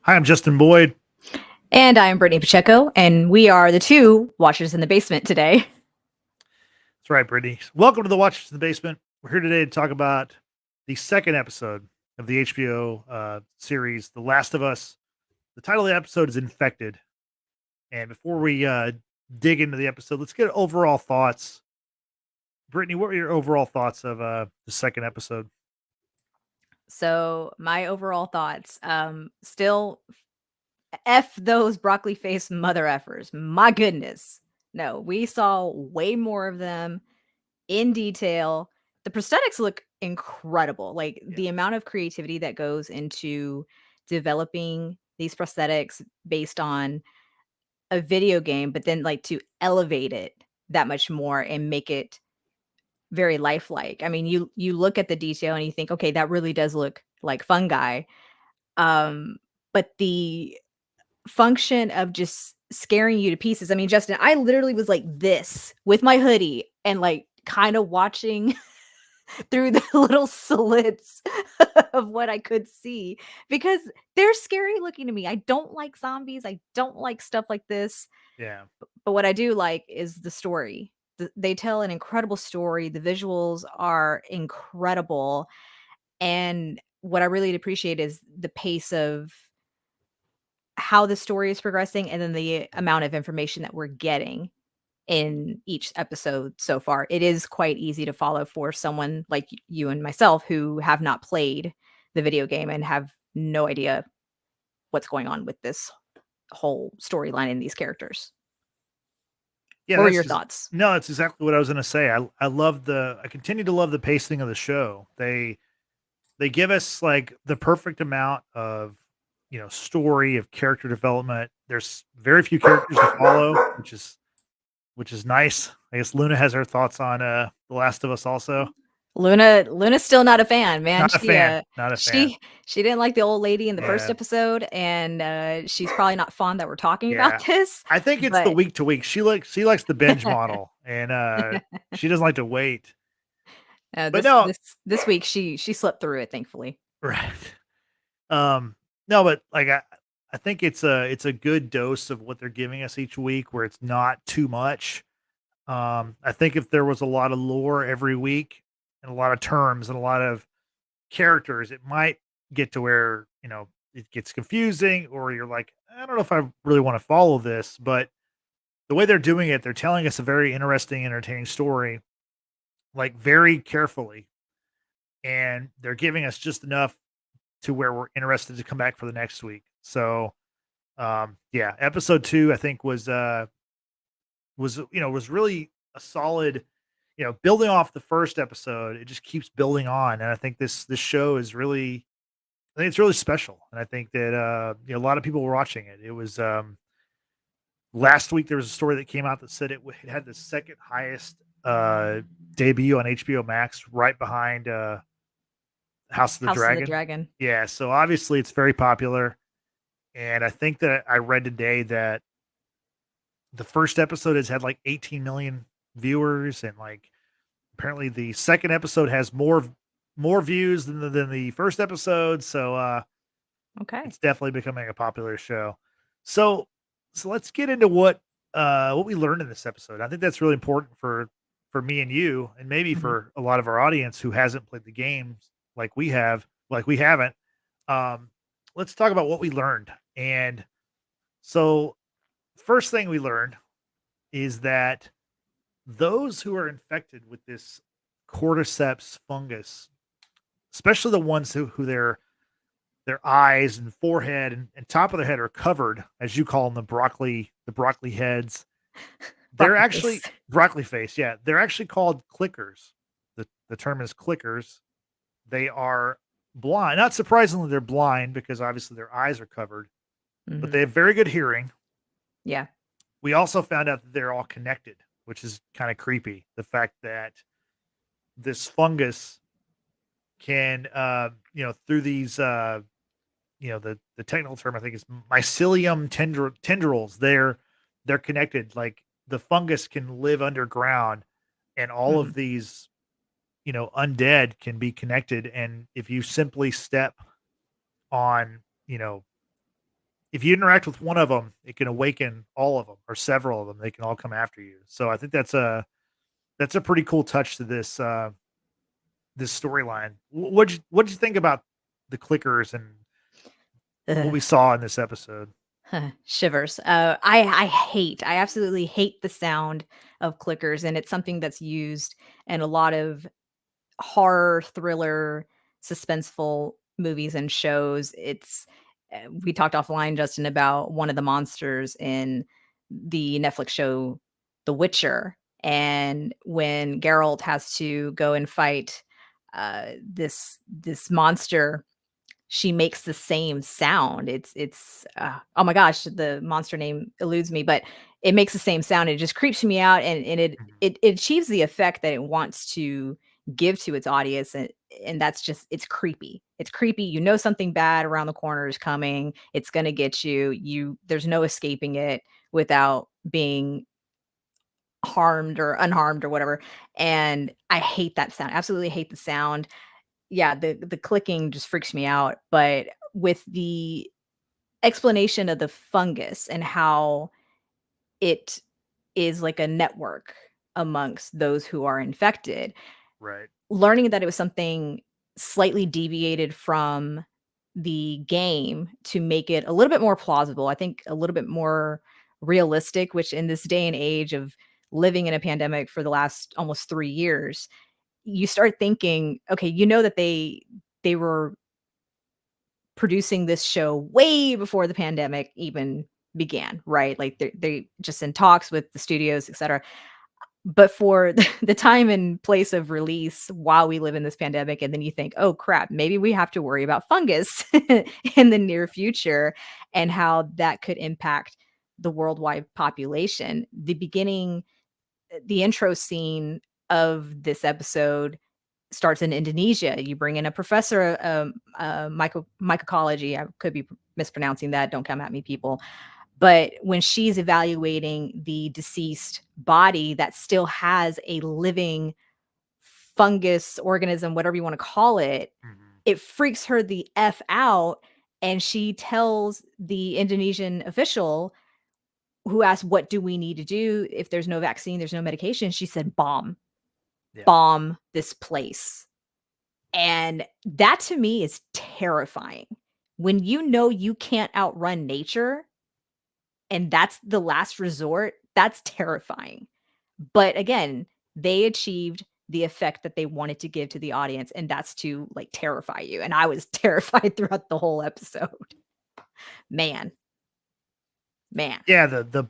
Hi, I'm Justin Boyd. And I'm Brittany Pacheco, and we are the two watchers in the basement today. That's right, Brittany. Welcome to the Watchers in the Basement. We're here today to talk about the second episode of the HBO series, The Last of Us. The title of the episode is Infected. And before we dig into the episode, let's get overall thoughts. Brittany, what were your overall thoughts of the second episode? So, my overall thoughts, still F those broccoli faced mother effers. My goodness. No, we saw way more of them in detail. The prosthetics look incredible. Like Yeah. the amount of creativity that goes into developing these prosthetics based on a video game, but then like to elevate it that much more and make it very lifelike. I mean, you look at the detail and you think, okay, that really does look like fungi. Um, but the function of just scaring you to pieces. I mean, Justin, I literally was like this with my hoodie and like kind of watching through the little slits of what I could see because they're scary looking to me. I don't like zombies. I don't like stuff like this. Yeah. But what I do like is the story. They tell an incredible story. The visuals are incredible. And what I really appreciate is the pace of how the story is progressing and then the amount of information that we're getting in each episode so far. It is quite easy to follow for someone like you and myself who have not played the video game and have no idea what's going on with this whole storyline and these characters. Yeah, What were your thoughts? no, that's exactly what I was going to say. I continue to love the pacing of the show. They give us like the perfect amount of story, of character development. There's very few characters to follow, which is nice. I guess Luna has her thoughts on The Last of Us also. Luna's still not a fan, man. Not a fan. Not a fan. She didn't like the old lady in the first Yeah. episode, and she's probably not fond that we're talking Yeah. about this. I think it's the But week to week. She likes the binge model, and she doesn't like to wait. But this no, this week she slipped through it, thankfully. right. No, but like I think it's a good dose of what they're giving us each week where it's not too much. I think if there was a lot of lore every week and a lot of terms and a lot of characters, it might get to where, it gets confusing or you're like, I don't know if I really want to follow this, but the way they're doing it, they're telling us a very interesting, entertaining story, like very carefully, and they're giving us just enough to where we're interested to come back for the next week. So, yeah, episode 2 I think was really a solid, building off the first episode. It just keeps building on, and I think this show is really, I think it's really special, and I think that a lot of people were watching it. It was last week there was a story that came out that said it had the second highest debut on HBOMax, right behind House of the House of the Dragon. Dragon. Yeah, so obviously it's very popular, and I think that I read today that the first episode has had like 18 million viewers, and like apparently the second episode has more views than the first episode. So Okay. it's definitely becoming a popular show. So let's get into what we learned in this episode. I think that's really important for me and you, and maybe Mhm. for a lot of our audience who hasn't played the games like we haven't. Um, let's talk about what we learned. And so, first thing we learned is that those who are infected with this cordyceps fungus, especially the ones who their eyes and forehead and top of their head are covered, as you call them, the broccoli heads. They're Broccoli actually face. broccoli face. Yeah, they're actually called clickers. The term is clickers. They are blind. Not surprisingly, they're blind because obviously their eyes are covered, but they Mhm. have very good hearing. Yeah. We also found out that they're all connected, which is kind of creepy. The fact that this fungus can, through these, the technical term I think is mycelium tendrils. They're connected. Like the fungus can live underground, and all of Mhm. these, undead can be connected. And if you simply step on, if you interact with one of them, it can awaken all of them or several of them. They can all come after you. So I think that's a pretty cool touch to this storyline. What'd you think about the clickers and what Ugh. we saw in this episode? Shivers. I absolutely hate the sound of clickers, and it's something that's used in a lot of horror, thriller, suspenseful movies and shows. We talked offline, Justin, about one of the monsters in the Netflix show The Witcher, and when Geralt has to go and fight this monster, she makes the same sound. Oh my gosh, the monster name eludes me, but it makes the same sound. It just creeps me out, and Mhm. it achieves the effect that it wants to give to its audience, and that's just it's creepy. It's creepy. You know something bad around the corner is coming. It's gonna get you. There's no escaping it without being harmed or unharmed or whatever. And I hate that sound. Absolutely hate the sound. Yeah, the clicking just freaks me out, but with the explanation of the fungus and how it is like a network amongst those who are infected, Right. learning that it was something slightly deviated from the game to make it a little bit more plausible, I think a little bit more realistic, which in this day and age of living in a pandemic for the last almost 3 years, you start thinking, okay, you know that they were producing this show way before the pandemic even began, right? Like they just in talks with the studios, etc. But for the time and place of release while we live in this pandemic, and then you think, oh crap, maybe we have to worry about fungus in the near future and how that could impact the worldwide population. The intro scene of this episode starts in Indonesia. You bring in a professor, mycology. I could be mispronouncing that. Don't come at me, people. But when she's evaluating the deceased body that still has a living fungus organism, whatever you want to call it, Mhm. it freaks her the F out. And she tells the Indonesian official who asked, what do we need to do if there's no vaccine, there's no medication? She said, Yeah. bomb this place. And that to me is terrifying. When you know you can't outrun nature and that's the last resort, that's terrifying. But again, they achieved the effect that they wanted to give to the audience, and that's to like terrify you. And I was terrified throughout the whole episode. Man, man. Yeah, the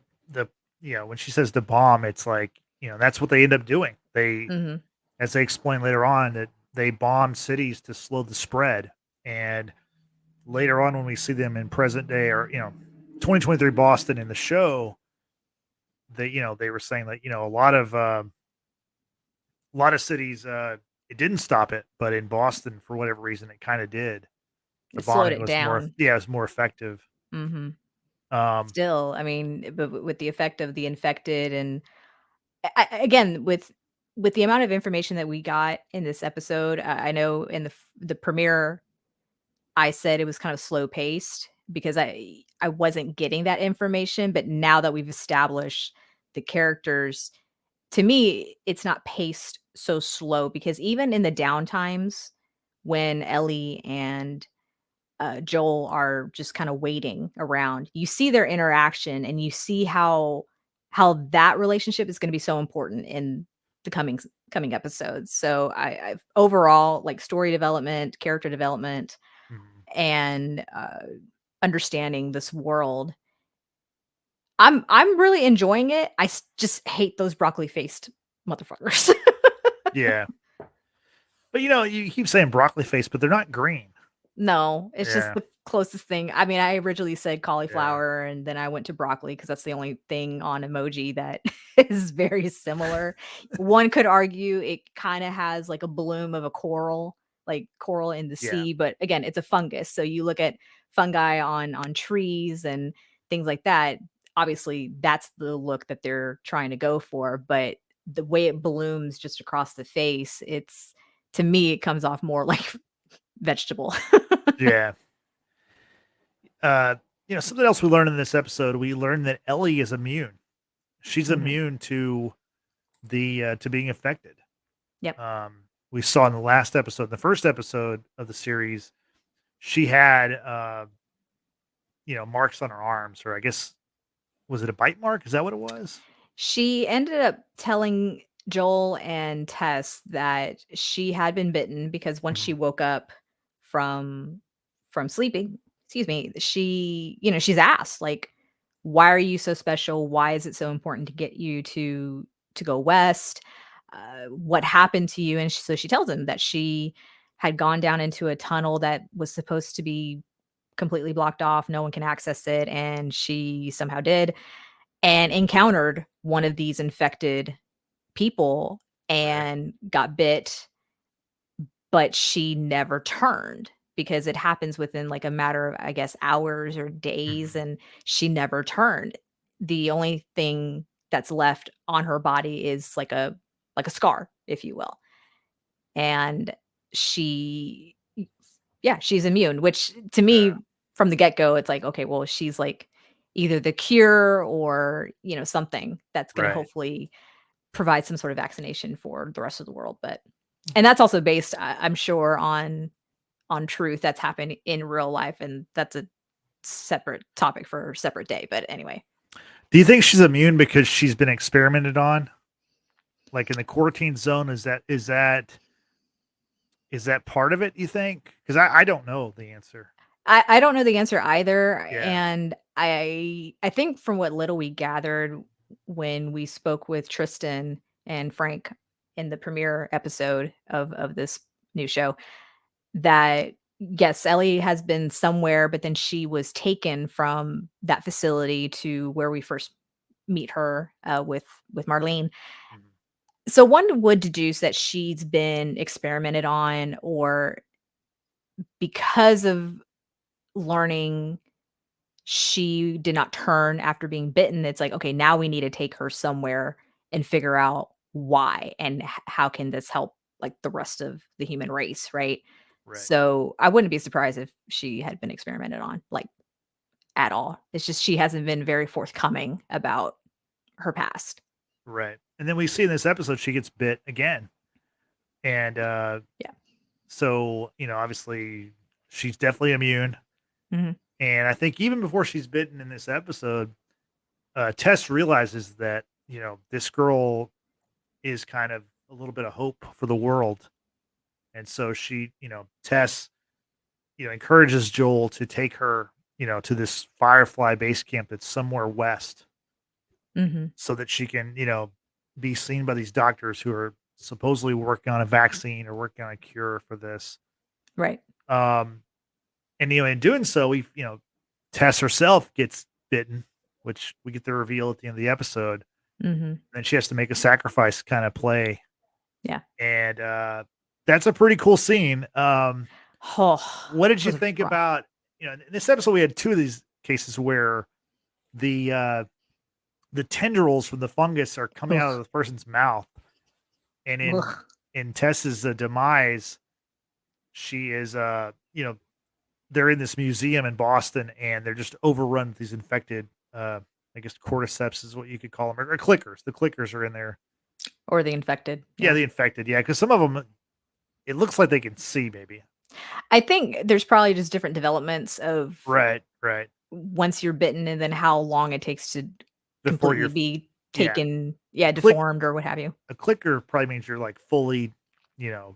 when she says the bomb, it's like, that's what they end up doing. Mhm. As they explain later on, that they bomb cities to slow the spread. And later on when we see them in present day or, 2023 Boston in the show, they were saying that, a lot of cities it didn't stop it, but in Boston for whatever reason it kind of did. The It slowed bombing it was more down. yeah, it was more effective. Mhm. Um Still, I mean, but with the effect of the infected and again, with the amount of information that we got in this episode, I know in the premiere, I said it was kind of slow paced because I wasn't getting that information, but now that we've established the characters, to me, it's not paced so slow because even in the downtimes when Ellie and Joel are just kind of waiting around. You see their interaction and you see how that relationship is going to be so important in the coming episodes. So I've overall like story development, character development, mhm. and understanding this world. I'm really enjoying it. Just hate those broccoli faced motherfuckers. Yeah. But you keep saying broccoli face, but they're not green. No, it's just Yeah. the closest thing. I mean, I originally said Yeah. cauliflower and then I went to broccoli because that's the only thing on emoji that is very similar. One could argue it kind of has like a bloom of a coral, like coral in the Yeah. sea, but again, it's a fungus. So you look at fungi on trees and things like that. Obviously, that's the look that they're trying to go for, but the way it blooms just across the face, it's to me it comes off more like vegetable. Yeah. something else we learned in this episode, we learned that Ellie is immune. She's Mhm. immune to to being affected. Yep. We saw in the last episode, the first episode of the series, she had marks on her arms, or I guess was it a bite mark? Is that what it was? She ended up telling Joel and Tess that she had been bitten because once she Mhm. woke up from sleeping, excuse me, she's asked like, "Why are you so special? Why is it so important to get you to go west? What happened to you?" And so she tells him that she had gone down into a tunnel that was supposed to be completely blocked off. No one can access it, and she somehow did and encountered one of these infected people Right. and got bit, but she never turned because it happens within like a matter of, I guess, hours or days, Mhm. and she never turned. The only thing that's left on her body is like a scar, if you will. And she yeah, she's immune, which to Yeah. me from the get-go, it's like, okay, well, she's like either the cure or, something that's gonna Right. hopefully provide some sort of vaccination for the rest of the world, but and that's also based, I'm sure, on truth that's happened in real life, and that's a separate topic for a separate day, but anyway. Do you think she's immune because she's been experimented on? Like in the quarantine zone, is that part of it, you think? Because I don't know the answer. I don't know the answer either, Yeah. and I think from what little we gathered when we spoke with Tristan and Frank in the premiere episode of this new show, that yes, Ellie has been somewhere, but then she was taken from that facility to where we first meet her, with Marlene. Mhm. So one would deduce that she's been experimented on, or because of learning she did not turn after being bitten, it's like, okay, now we need to take her somewhere and figure out why and how can this help like the rest of the human race, right? Right. So I wouldn't be surprised if she had been experimented on, like at all. It's just she hasn't been very forthcoming about her past. Right. And then we see in this episode she gets bit again. And Yeah. so, obviously she's definitely immune. Mhm. And I think even before she's bitten in this episode, Tess realizes that, this girl is kind of a little bit of hope for the world. And so Tess, encourages Joel to take her, to this Firefly base camp that's somewhere west Mhm. so that she can, be seen by these doctors who are supposedly working on a vaccine or working on a cure for this. Right. Um, and, in doing so, Tess herself gets bitten, which we get the reveal at the end of the episode. Mhm. Then she has to make a sacrifice kind of play. Yeah. And that's a pretty cool scene. Oh, What did it you was think rough. about, in this episode, we had two of these cases where the the tendrils from the fungus are coming out of Ugh. the person's mouth, and in Ugh. Tess's demise, she is they're in this museum in Boston, and they're just overrun with these infected, I guess cordyceps is what you could call them, or clickers. The clickers are in there. Or the infected. Yeah, Yeah. the infected. Yeah, because some of them, it looks like they can see. Maybe. I think there's probably just different developments of Right. Right. once you're bitten and then how long it takes to Before you're, completely be yeah, taken, yeah, click deformed or what have you. a clicker probably means you're like fully,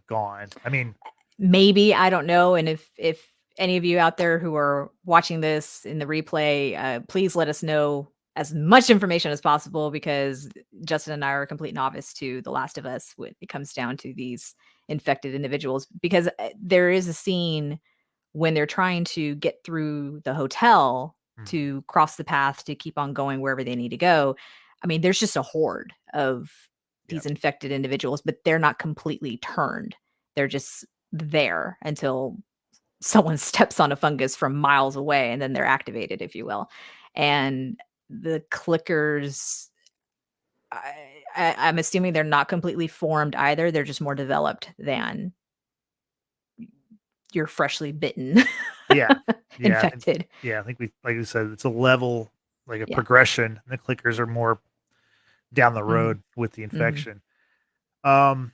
gone. I mean, Maybe, I don't know, and if any of you out there who are watching this in the replay, please let us know as much information as possible because Justin and I are a complete novice to The Last of Us when it comes down to these infected individuals, because, there is a scene when they're trying to get through the hotel mm, to cross the path to keep on going wherever they need to go. I mean, there's just a horde of yeah, these infected individuals, but they're not completely turned. They're just there until someone steps on a fungus from miles away and then they're activated, if you will. And the clickers, I'm assuming they're not completely formed either. They're just more developed than you're freshly bitten. Yeah. Yeah, infected. I think we like you said, it's a level, like a Yeah. progression. The clickers are more down the Mhm. road with the Mhm. infection. Um,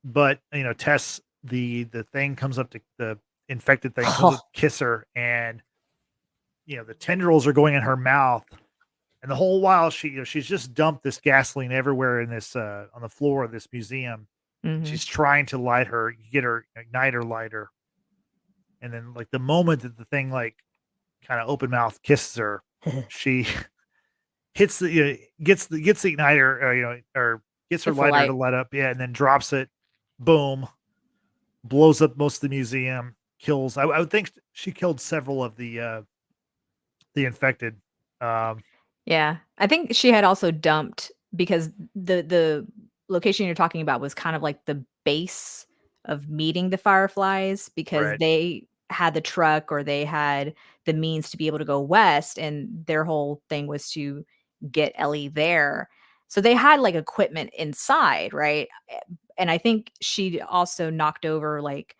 but, Tess, the thing comes up to the infected thing comes up Oh. to kiss her, and, the tendrils are going in her mouth, and the whole while she's just dumped this gasoline everywhere in this, on the floor of this museum, and Mhm. she's trying to get her igniter lighter, and then, like, the moment that the thing, like, kinda open mouth kisses her, she hits the gets the igniter, or gets her Gets the lighter to light. light up, yeah, and then drops it, boom, blows up most of the museum, kills I would think she killed several of the infected, um, Yeah. I think she had also dumped because the location you're talking about was kind of like the base of meeting the Fireflies because right, they had the truck or they had the means to be able to go west, and their whole thing was to get Ellie there. So they had, like, equipment inside, right? And I think she also knocked over, like,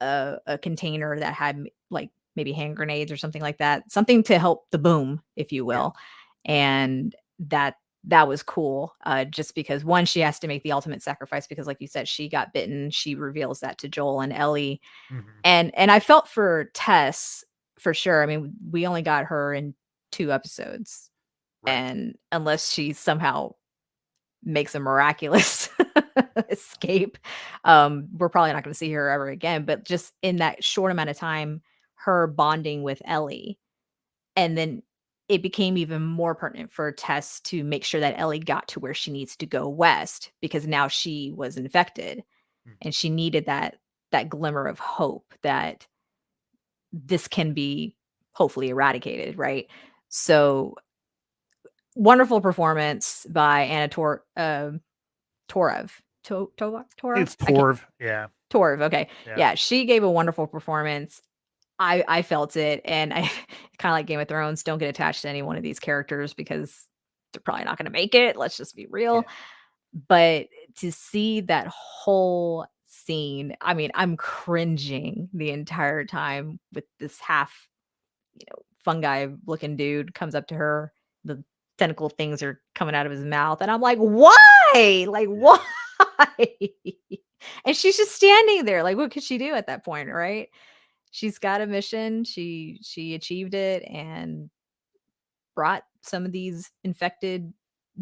a container that had like maybe hand grenades or something like that, something to help the boom, if you yeah, will. And that was cool. Just because one, she has to make the ultimate sacrifice because, like you said, she got bitten. She reveals that to Joel and Ellie, mhm, and I felt for Tess for sure. I mean, we only got her in 2 episodes, right. and unless she somehow makes a miraculous escape. We're probably not gonna see her ever again, but just in that short amount of time, her bonding with Ellie, and then it became even more pertinent for Tess to make sure that Ellie got to where she needs to go west because now she was infected Mhm. and she needed that glimmer of hope that this can be hopefully eradicated, right? So wonderful performance by Anna Torev. Torov? It's I can't Torv, yeah, Torv, okay. yeah, Yeah, she gave a wonderful performance. I felt it, and I kinda like Game of Thrones, don't get attached to any one of these characters because they're probably not gonna make it, let's just be real. yeah, But to see that whole scene, I mean, I'm cringing the entire time with this half, fungi looking dude comes up to her, the tentacle things are coming out of his mouth, and I'm like, "Why? Like, why?" yeah. And she's just standing there, like, what could she do at that point, right? She's got a mission, she achieved it and brought some of these infected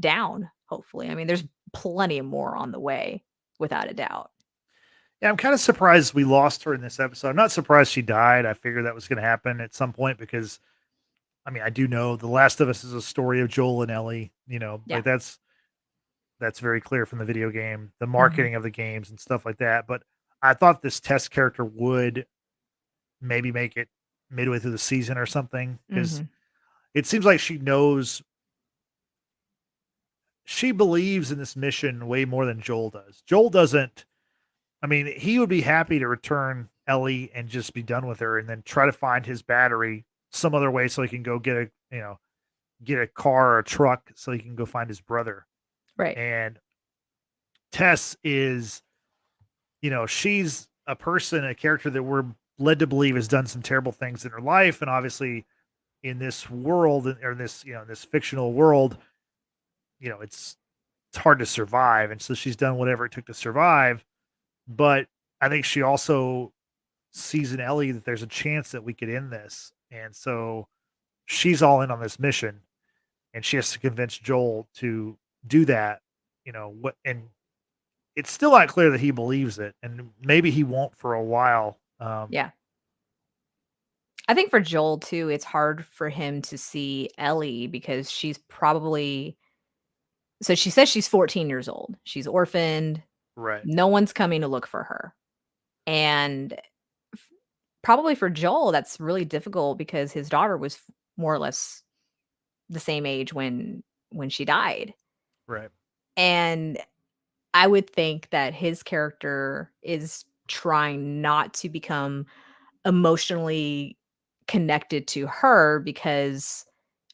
down, hopefully. I mean, there's plenty more on the way, without a doubt. Yeah, I'm kinda surprised we lost her in this episode. I'm not surprised she died. I figured that was gonna happen at some point because, I mean, I do know The Last of Us is a story of Joel and Ellie, Yeah. like, that's very clear from the video game, the Mhm. marketing of the games and stuff like that, but I thought this Test character would maybe make it midway through the season or something because Mhm. it seems like she believes in this mission way more than Joel does. Joel doesn't. I mean, he would be happy to return Ellie and just be done with her and then try to find his battery some other way so he can go get a car or a truck so he can go find his brother. Right. And Tess is, she's a person, a character that we're led to believe has done some terrible things in her life. And obviously in this world or this, this fictional world, it's hard to survive. And so she's done whatever it took to survive. But I think she also sees in Ellie that there's a chance that we could end this. And so she's all in on this mission and she has to convince Joel to do that. What and it's still not clear that he believes it, and maybe he won't for a while. Yeah. I think for Joel too, it's hard for him to see Ellie because she's probably so she says she's 14 years old. She's orphaned. Right, No one's coming to look for her. And f probably for Joel, that's really difficult because his daughter was more or less the same age when she died. right. And I would think that his character is trying not to become emotionally connected to her because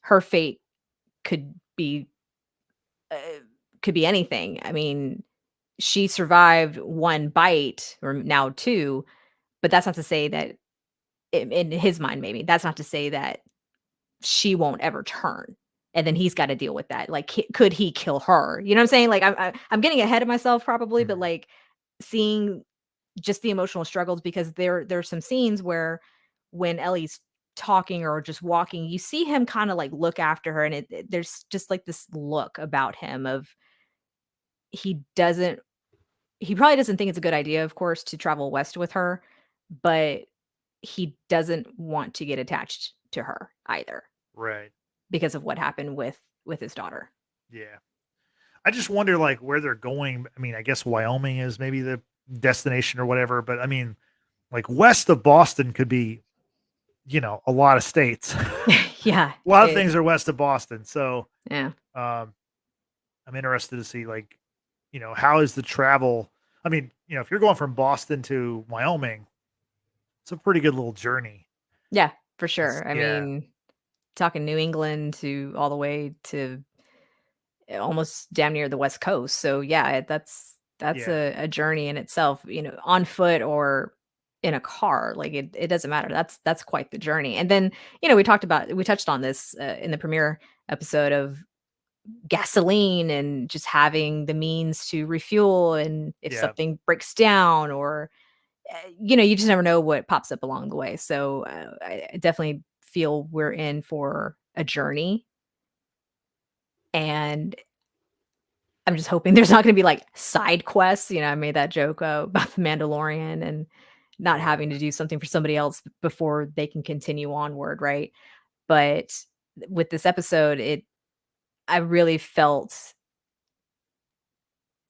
her fate could be uh, could be anything. I mean, she survived 1 bite or now 2, but that's not to say that in his mind, maybe. That's not to say that she won't ever turn, and then he's gotta deal with that. Like, could he kill her? You know what I'm saying? Like, I'm getting ahead of myself probably, but, Mhm. like, seeing just the emotional struggles because there's some scenes where when Ellie's talking or just walking, you see him kinda, like, look after her, and there's just, like, this look about him of he doesn't he probably doesn't think it's a good idea, of course, to travel west with her, but he doesn't want to get attached to her either Right. because of what happened with his daughter. Yeah. I just wonder, like, where they're going. I mean, I guess Wyoming is maybe the destination or whatever, but I mean, like, west of Boston could be, a lot of states. Yeah, A lot of it things are west of Boston, so, yeah. um, I'm interested to see, like, how is the travel. I mean, if you're going from Boston to Wyoming, it's a pretty good little journey. Yeah, for It's sure. I yeah, mean, talking New England to all the way to almost damn near the West Coast. So yeah, that's yeah, a journey in itself, on foot or in a car. Like it doesn't matter. That's quite the journey. And then, we touched on this in the premiere episode of gasoline and just having the means to refuel and if yeah, something breaks down or you just never know what pops up along the way. So I definitely feel we're in for a journey, and I'm just hoping there's not gonna be, like, side quests. I made that joke, about the Mandalorian and not yeah. having to do something for somebody else before they can continue onward, right? But with this episode, I really felt,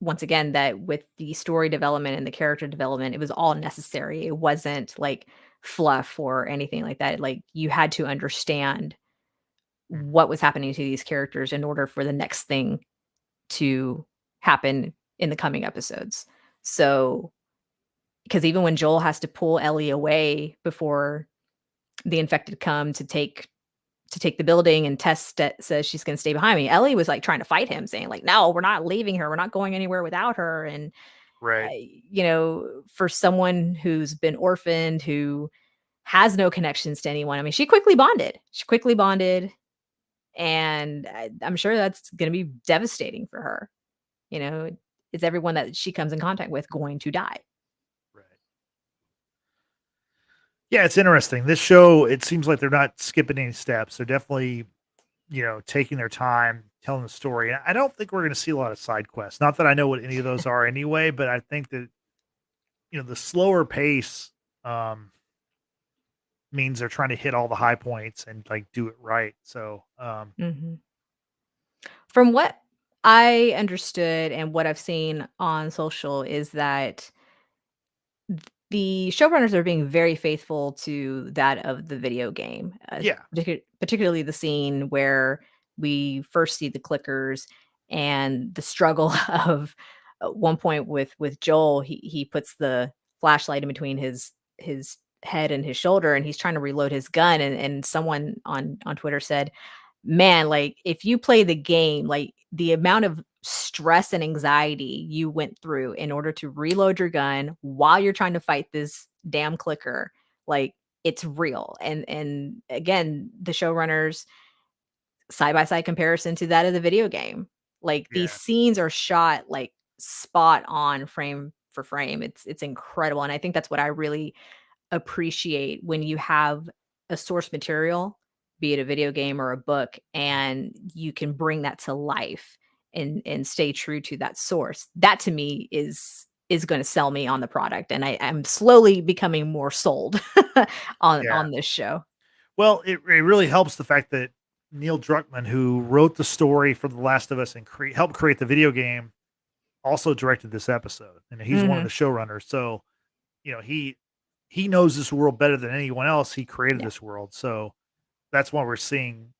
once again, that with the story development and the character development, it was all necessary. It wasn't, like, fluff or anything like that. Like, you had to understand Mhm. what was happening to these characters in order for the next thing to happen in the coming episodes. So, because even when Joel has to pull Ellie away before the infected come to take the building and Tess says she's going to stay behind me, Ellie was like trying to fight him, saying like, "No, we're not leaving her. We're not going anywhere without her." And Right. for someone who's been orphaned, who has no connections to anyone, I mean, she quickly bonded. She quickly bonded, and I'm sure that's going to be devastating for her. You know, is everyone that she comes in contact with going to die? Right. Yeah, it's interesting. This show, it seems like they're not skipping any steps. They're definitely, taking their time telling the story. And I don't think we're going to see a lot of side quests. Not that I know what any of those are anyway, but I think that, the slower pace um, means they're trying to hit all the high points and like do it right. So, Mhm. From what I understood and what I've seen on social is that the showrunners are being very faithful to that of the video game, yeah, particularly the scene where we first see the clickers and the struggle of at one point with Joel. He puts the flashlight in between his head and his shoulder, and he's trying to reload his gun. And someone on Twitter said, man, like, if you play the game, like, the amount of stress and anxiety you went through in order to reload your gun while you're trying to fight this damn clicker, like, it's real. And again, the showrunners side by side comparison to that of the video game. Like, these yeah, scenes are shot, like, spot on frame for frame. It's incredible, and I think that's what I really appreciate when you have a source material, be it a video game or a book, mm, and you can bring that to life and stay true to that source. That to me is going to sell me on the product, and I'm slowly becoming more sold yeah. on this show. Well, it really helps the fact that Neil Druckmann, who wrote the story for The Last of Us and helped create the video game, also directed this episode, and he's one of the Mhm. showrunners. So, he knows this world better than anyone else. He created Yeah. this world, so that's why we're seeing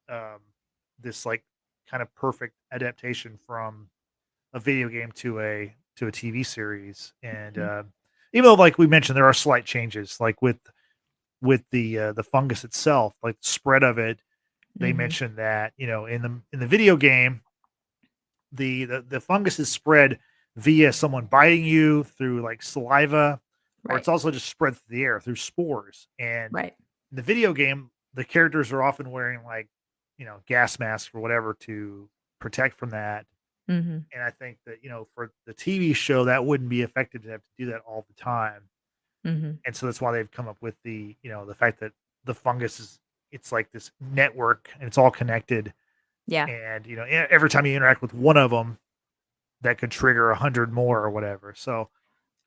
this like kind of perfect adaptation from a video game to a TV series. And Mhm. even though, like we mentioned, there are slight changes, like with the fungus itself, like the spread of it. They Mhm. mentioned that in the video game, the fungus is spread via someone biting you through like saliva, or Right. it's also just spread through the air through spores. And Right. In the video game, the characters are often wearing like, gas masks or whatever to protect from that. Mhm. And I think that, for the TV show, that wouldn't be effective to have to do that all the time. Mhm. And so that's why they've come up with the fact that the fungus it's like this network and it's all connected. Yeah. And, every time you interact with one of them, that could trigger 100 more or whatever. So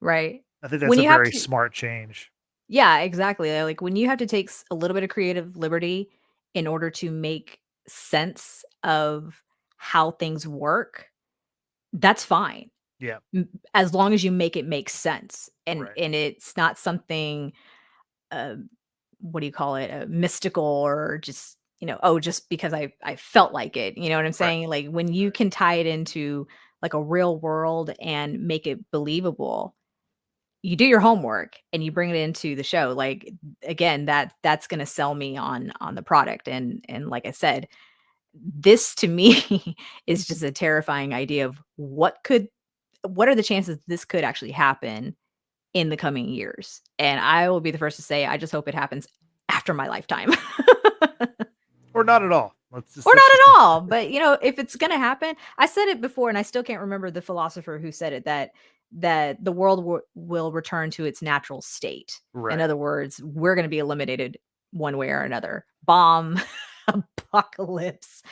Right. I think that's When a you have very to smart change. Yeah, exactly. Like, when you have to take a little bit of creative liberty in order to make sense of how things work, that's fine. Yeah. As long as you make it make sense Right. and it's not something, uh, what do you call it, mystical or just, oh, just because I felt like it. You know what I'm Right. saying? Like when you Right. can tie it into like a real world and make it believable, you do your homework and you bring it into the show. Like again, that's gonna sell me on the product. And like I said, this to me is just a terrifying idea of what are the chances this could actually happen in the coming years? And I will be the first to say, I just hope it happens after my lifetime. Or not at all. Or Let's not just at all, but, if it's gonna happen I said it before, and I still can't remember the philosopher who said it, that the world will return to its natural state. In right. other words, we're gonna be eliminated one way or another. Bomb, apocalypse,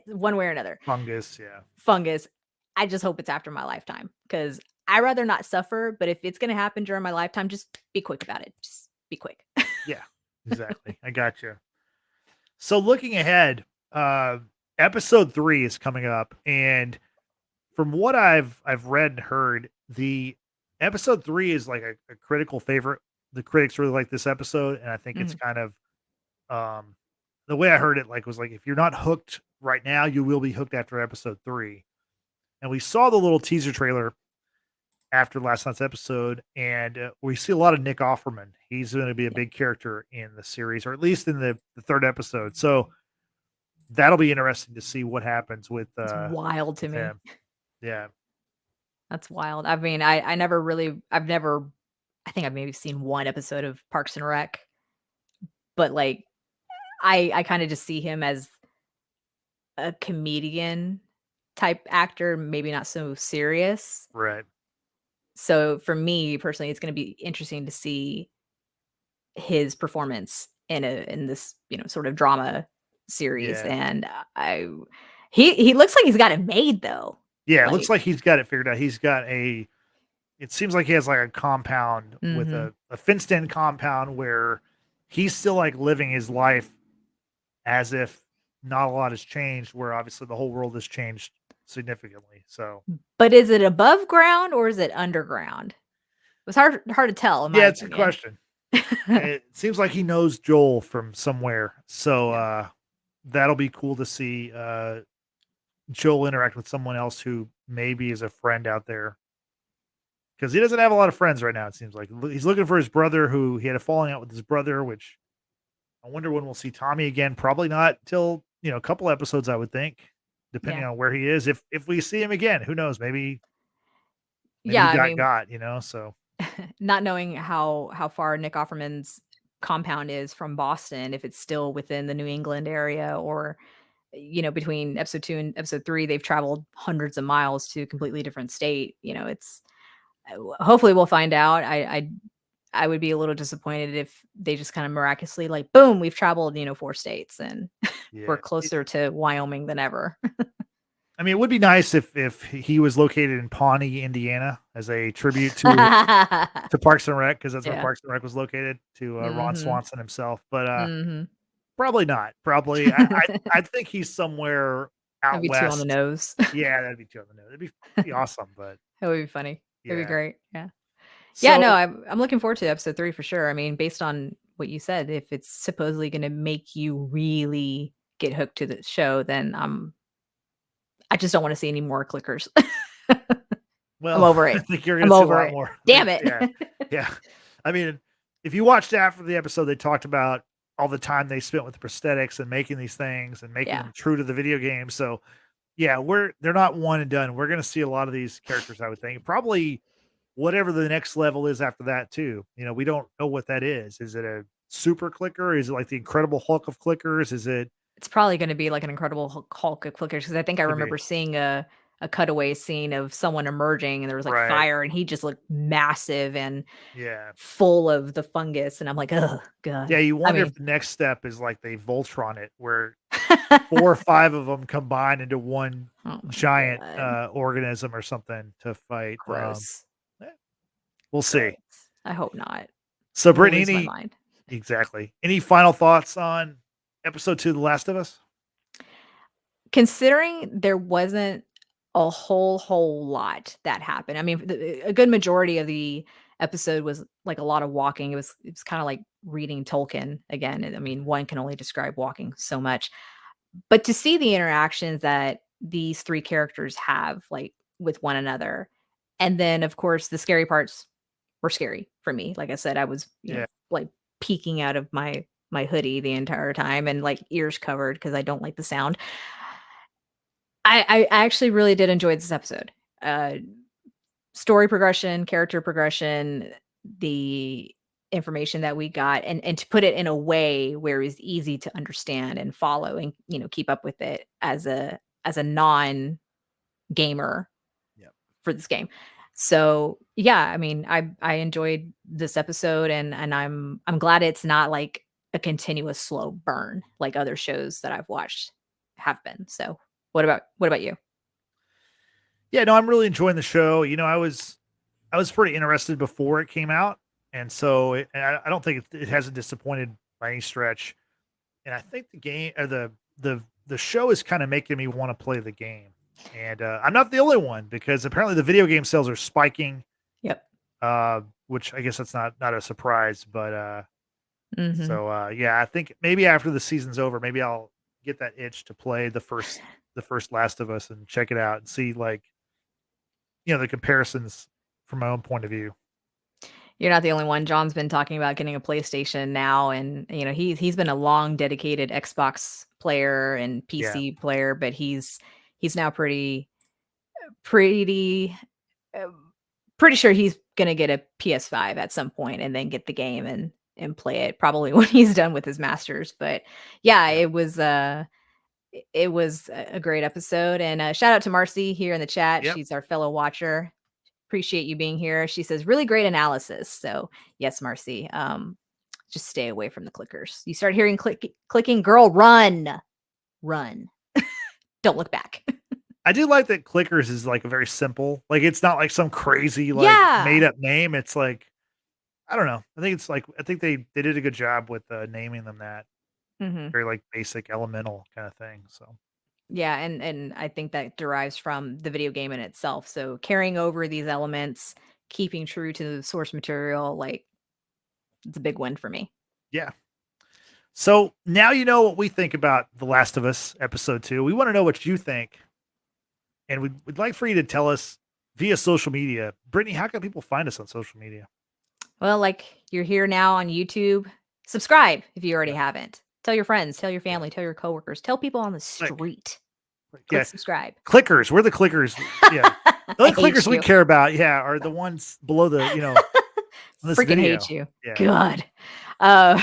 one way or another. Fungus, yeah. Fungus, I just hope it's after my lifetime because 'cause I'd rather not suffer, but if it's gonna happen during my lifetime, just be quick about it. Just be quick. Yeah. Exactly. I got you. So looking ahead, uh episode 3 is coming up, and from what I've read and heard, the episode 3 is like a critical favorite. The critics really like this episode, and I think it's Mhm. kind of um the way I heard it was like if you're not hooked right now, you will be hooked after episode 3. And we saw the little teaser trailer after last night's episode, and we see a lot of Nick Offerman. He's going to be a Yeah. big character in the series, or at least in the third episode. So that'll be interesting to see what happens It's wild to with me. him. Yeah, That's wild. I mean, I've never I think I've maybe seen 1 episode of Parks and Rec, but, like, I kinda just see him as a comedian type actor, maybe not so serious. right. So, for me personally, it's gonna be interesting to see his performance in this, sort of drama series, Yeah, and he looks like he's got it made, though. yeah. It looks Like like he's got it figured out. He's got a. It seems like he has like a compound with Mhm. a fenced in compound where he's still like living his life as if not a lot has changed. Where obviously the whole world has changed significantly. So But is it above ground or is it underground? It's hard to tell in my yeah, it's a good opinion. question. It seems like he knows Joel from somewhere, so, Yeah. that'll be cool to see, Joel interact with someone else who maybe is a friend out there, because he doesn't have a lot of friends right now, it seems like. He's looking for his brother who he had a falling out with his brother, which I wonder when we'll see Tommy again. Probably not till, a couple episodes, I would think, depending Yeah. on where he is. If we see him again, who knows? Maybe Yeah, he I got mean, got, so not knowing how far Nick Offerman's compound is from Boston, if it's still within the New England area or, between episode 2 and episode 3, they've traveled hundreds of miles to a completely different state, it's hopefully we'll find out. I would be a little disappointed if they just kind of miraculously like, boom, we've traveled, 4 states and we're yeah. closer to Wyoming than ever. I mean, it would be nice if he was located in Pawnee, Indiana, as a tribute to Parks and Rec, because that's where Yeah. Parks and Rec was located, to Ron Mhm. Swanson himself. But Mhm. probably not. Probably, I think he's somewhere That'd out be too on the west. nose. Yeah, that'd be too on the nose. That'd be awesome. But That would be funny. It'd be yeah, great. Yeah. Yeah, no, so I'm looking forward to episode 3 for sure. I mean, based on what you said, if it's supposedly gonna make you really get hooked to the show, then, I just don't wanna see any more clickers. I'm well, over I it. think you're gonna I'm see a over lot it. more. Damn it. Yeah, yeah. I mean, if you watched after the episode, they talked about all the time they spent with the prosthetics and making these things and making Yeah. them true to the video game. So yeah, they're not one and done. We're gonna see a lot of these characters, I would think. Probably whatever the next level is after that too. We don't know what that is. Is it a super clicker? Is it like the Incredible Hulk of clickers? Is it It's probably gonna be like an Incredible Hulk of clickers, 'cause I think I could remember be seeing a cutaway scene of someone emerging, and there was, like, right? fire, and he just looked massive and Yeah. full of the fungus, and I'm like, "Oh Yeah, god." you I wonder if mean the next step is like they Voltron it, where 4 or 5 of them combine into one Oh my giant, god. organism or something to fight, Gross. eh, we'll see. Gross. I hope not. So, I'm gonna Brittany, lose my any mind. exactly. Any final thoughts on episode 2 of The Last of Us? Considering there wasn't a whole lot that happened. I mean, a good majority of the episode was, like, a lot of walking. It was kinda like reading Tolkien again, and I mean, Mhm. one can only describe walking so much. But to see the interactions that these 3 characters have, like, with one another, and then, of course, the scary parts were scary for me. Like I said, I was, Yeah. like, peeking out of my hoodie the entire time and, like, ears covered because I don't like the sound. I actually really did enjoy this episode. Uh, Story progression, character progression, the information that we got, and to put it in a way where it's easy to understand and follow and, keep up with it as a non-gamer Yep. for this game. So, yeah, I mean, I enjoyed this episode and I'm glad it's not like a continuous slow burn like other shows that I've watched have been. So, what about you? Yeah, no, I'm really enjoying the show. I was pretty interested before it came out, and so I don't think it hasn't disappointed by any stretch. And I think the game or the show is kind of making me want to play the game. And I'm not the only one because apparently the video game sales are spiking. Yep. Which I guess that's not a surprise, but Mhm. yeah, I think maybe after the season's over, maybe I'll get that itch to play the first Last of Us and check it out and see like the comparisons from my own point of view. You're not the only one. John's been talking about getting a PlayStation now, and, he's been a long dedicated Xbox player and Yeah, PC player, but he's now pretty, um, pretty sure he's gonna get a PS5 at some point and then get the game and play it probably when he's done with his masters, but, yeah, yeah, it was a great episode, and, shout out to Marcy here in the chat. yep. She's our fellow watcher. Appreciate you being here. She says, "Really great analysis." So, yes, Marcy, just stay away from the clickers. You start hearing clicking, girl, run, run. Don't look back. I do like that Clickers is like a very simple, like it's not like some crazy like made Yeah. up name. It's like I don't know. I think they did a good job with naming them that Mhm. very like basic elemental kind of thing. So Yeah, and I think that derives from the video game in itself. So, carrying over these elements, keeping true to the source material, like, it's a big win for me. yeah. So now you know what we think about The Last of Us episode 2. We want to know what you think, and we'd like for you to tell us via social media. Brittany, how can people find us on social media? Well, like, you're here now on YouTube, subscribe if you already Yep. haven't. Tell your friends, tell your Yeah. family, tell your coworkers, tell people on the Click. street. Yeah. Click subscribe. Clickers. We're the clickers. Yeah. The I only hate clickers we you. care about, yeah, are the ones below on this Freaking hate video. you. Yeah. God. Uh,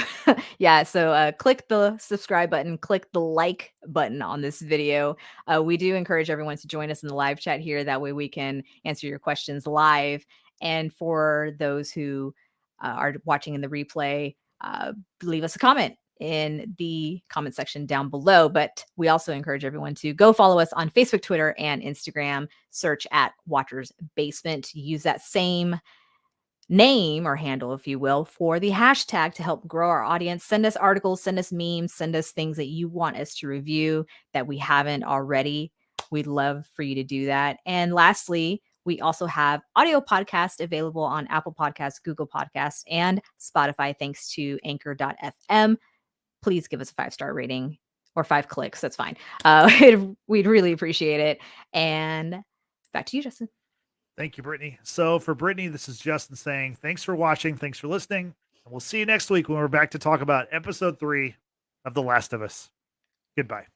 yeah, so, click the subscribe button, click the like button on this video. We do encourage everyone to join us in the live chat here. That way we can answer your questions live. And for those who are watching in the replay, leave us a comment in the comment section down below. But we also encourage everyone to go follow us on Facebook, Twitter, and Instagram. Search at Watchers Basement. Use that same name or handle, if you will, for the hashtag to help grow our audience. Send us articles, send us memes, send us things that you want us to review that we haven't already. We'd love for you to do that. And lastly, we also have audio podcast available on Apple Podcasts, Google Podcasts, and Spotify, thanks to anchor.fm. Please give us a 5-star rating or 5 clicks. That's fine. We'd really appreciate it. And back to you, Justin. Thank you, Brittany. So for Brittany, this is Justin saying thanks for watching. Thanks for listening. And we'll see you next week when we're back to talk about episode 3 of The Last of Us. Goodbye.